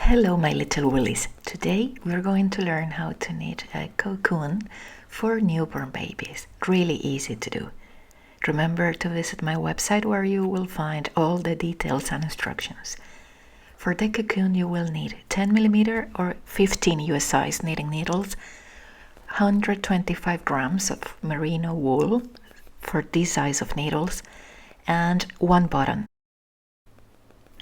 Hello my little woolies. Today we're going to learn how to knit a cocoon for newborn babies. Really easy to do. Remember to visit my website where you will find all the details and instructions. For the cocoon you will need 10mm or 15 US size knitting needles, 125 grams of merino wool for this size of needles, and one button.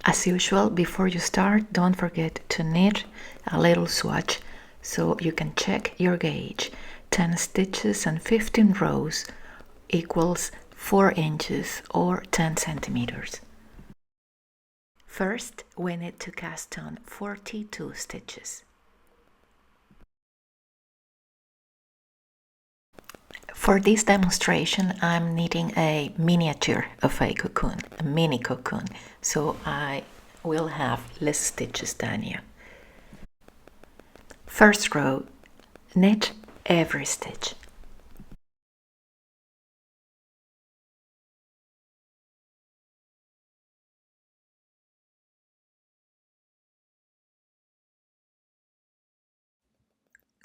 As usual, before you start, don't forget to knit a little swatch so you can check your gauge. 10 stitches and 15 rows equals 4 inches or 10 centimeters. First, we need to cast on 42 stitches. For this demonstration, I'm knitting a miniature of a cocoon, a mini cocoon, so I will have less stitches than you. First row, knit every stitch.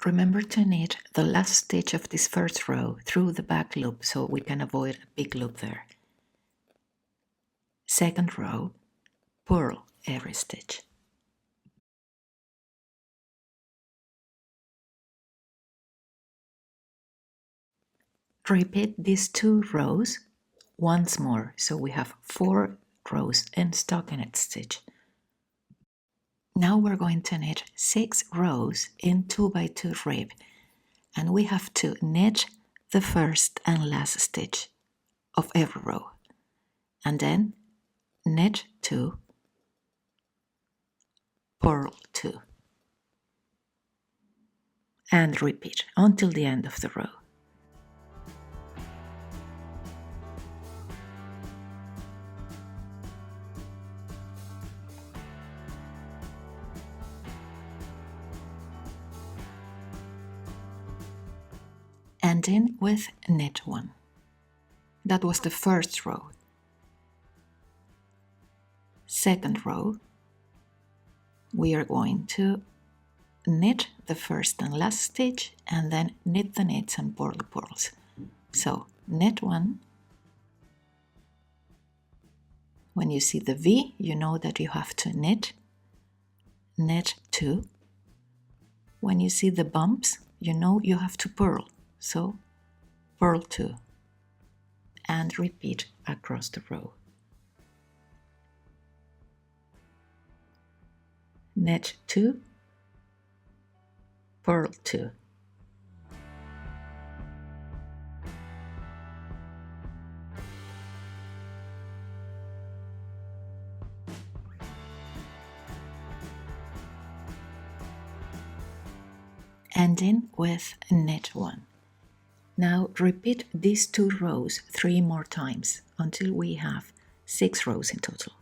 Remember to knit the last stitch of this first row through the back loop so we can avoid a big loop there. Second row, purl every stitch. Repeat these 2 rows once more so we have 4 rows in stockinette stitch. Now we're going to knit 6 rows in 2x2 rib, and we have to knit the first and last stitch of every row, and then knit 2, purl 2, and repeat until the end of the row. Ending with knit 1. That was the first row. Second row, we are going to knit the first and last stitch and then knit the knits and purl the purls. So knit 1. When you see the V, you know that you have to knit 2. When you see the bumps, you know you have to purl. So purl 2 and repeat across the row. Knit 2, purl 2. Ending with knit 1. Now repeat these 2 rows 3 more times until we have 6 rows in total.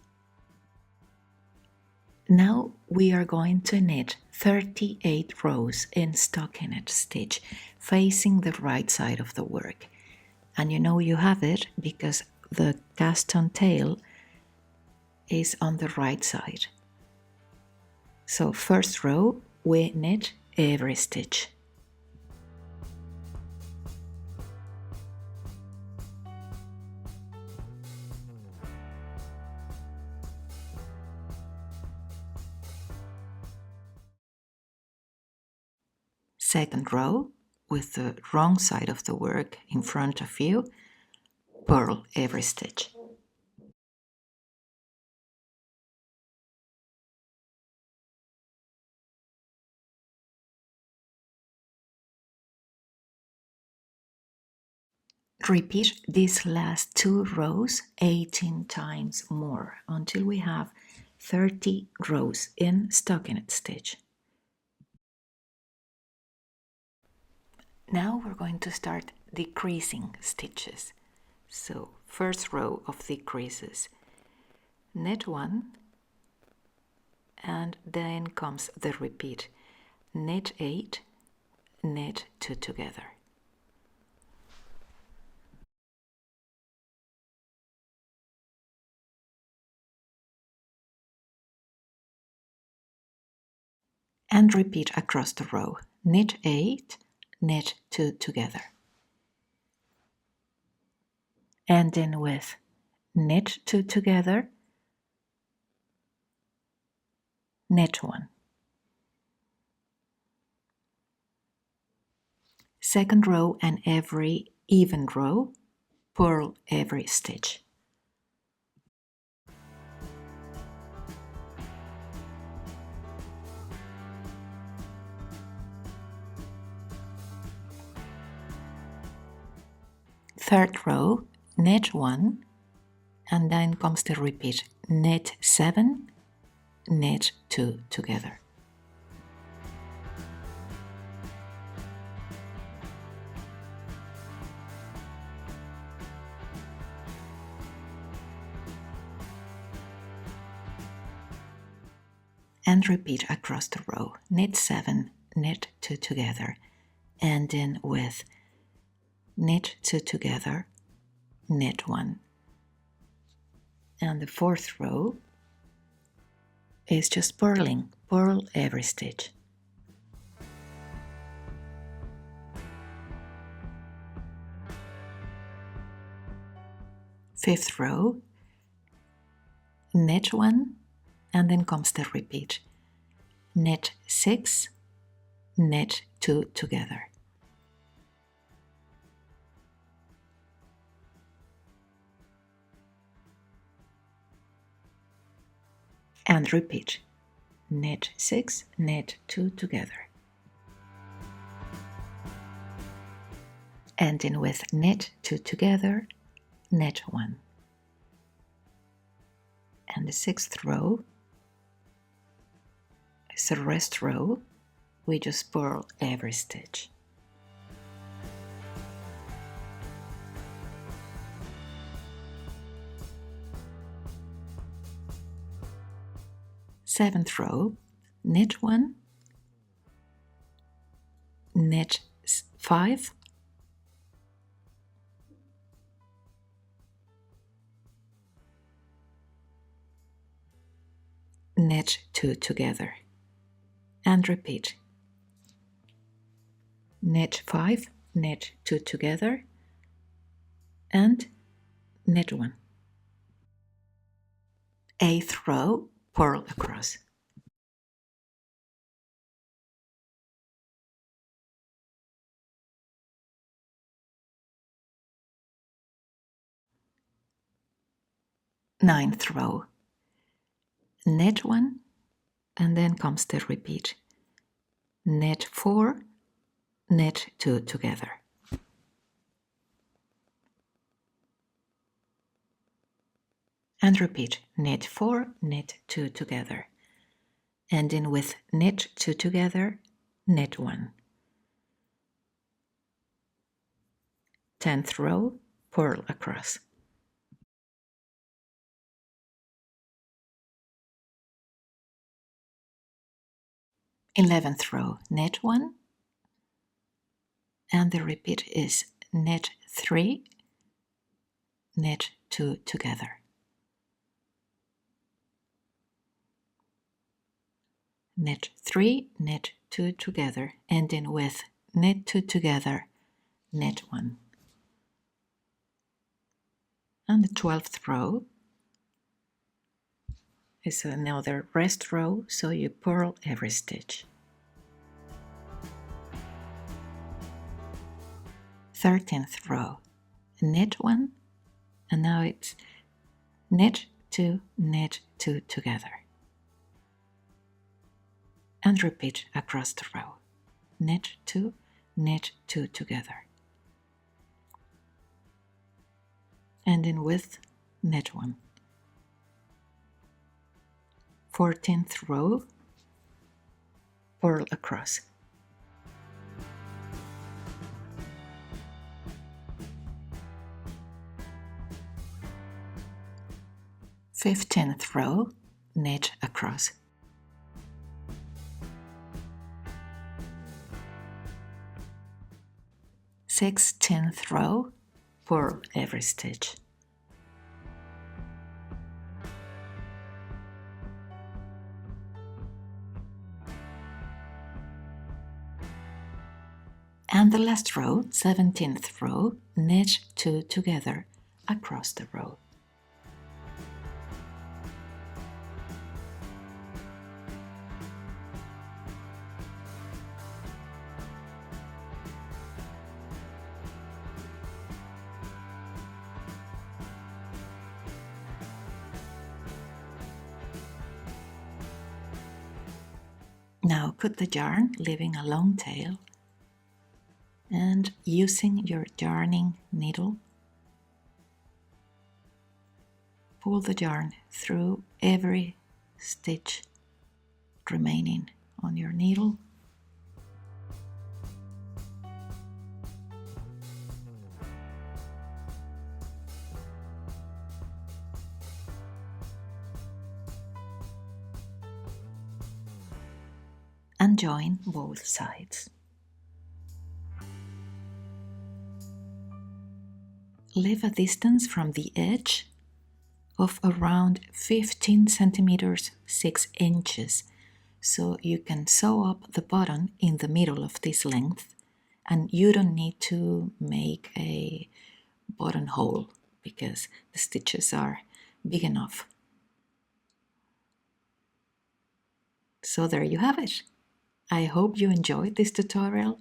Now we are going to knit 38 rows in stockinette stitch facing the right side of the work. And you know you have it because the cast on tail is on the right side. So first row, we knit every stitch. Second row, with the wrong side of the work in front of you, purl every stitch. Repeat these last 2 rows 18 times more until we have 30 rows in stockinette stitch. Now we're going to start decreasing stitches. So first row of decreases, knit 1, and then comes the repeat, knit 8, knit 2 together. and repeat across the row. Knit 8, knit 2 together. Ending with knit 2 together, knit 1. Second row and every even row, purl every stitch. Third row, knit 1, and then comes the repeat. Knit 7, knit 2 together. And repeat across the row. Knit 7, knit 2 together, ending with knit 2 together, knit 1. And the fourth row is just purling. Purl every stitch. Fifth row, knit 1, and then comes the repeat. Knit 6, knit 2 together. And repeat. Knit 6, knit 2 together. Ending with knit 2 together, knit 1. And the sixth row is the rest row. We just purl every stitch. Seventh row, knit 1, knit 5, knit 2 together, and repeat. Knit 5, knit 2 together, and knit 1. Eighth row, purl across. Ninth row, knit 1, and then comes the repeat. Knit 4, knit 2 together. And repeat. Knit 4, knit 2 together. Ending with knit 2 together, knit 1. 10th row, purl across. Eleventh row, knit 1, and the repeat is knit 3, knit 2 together. Knit 3, knit 2 together, ending with knit 2 together, knit 1. And the 12th row is another rest row, so you purl every stitch. 13th row, knit 1, and now it's knit 2 together. And repeat across the row. Knit 2 together. Ending with knit 1. 14th row, purl across. 15th row, knit across. 16th row, purl every stitch. And the last row, 17th row, knit 2 together across the row. Now cut the yarn, leaving a long tail, and using your yarning needle, pull the yarn through every stitch remaining on your needle. And join both sides. Leave a distance from the edge of around 15 centimeters 6 inches, so you can sew up the button in the middle of this length, and you don't need to make a buttonhole because the stitches are big enough. So there you have it. I hope you enjoyed this tutorial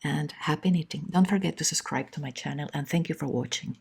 and happy knitting. Don't forget to subscribe to my channel and thank you for watching.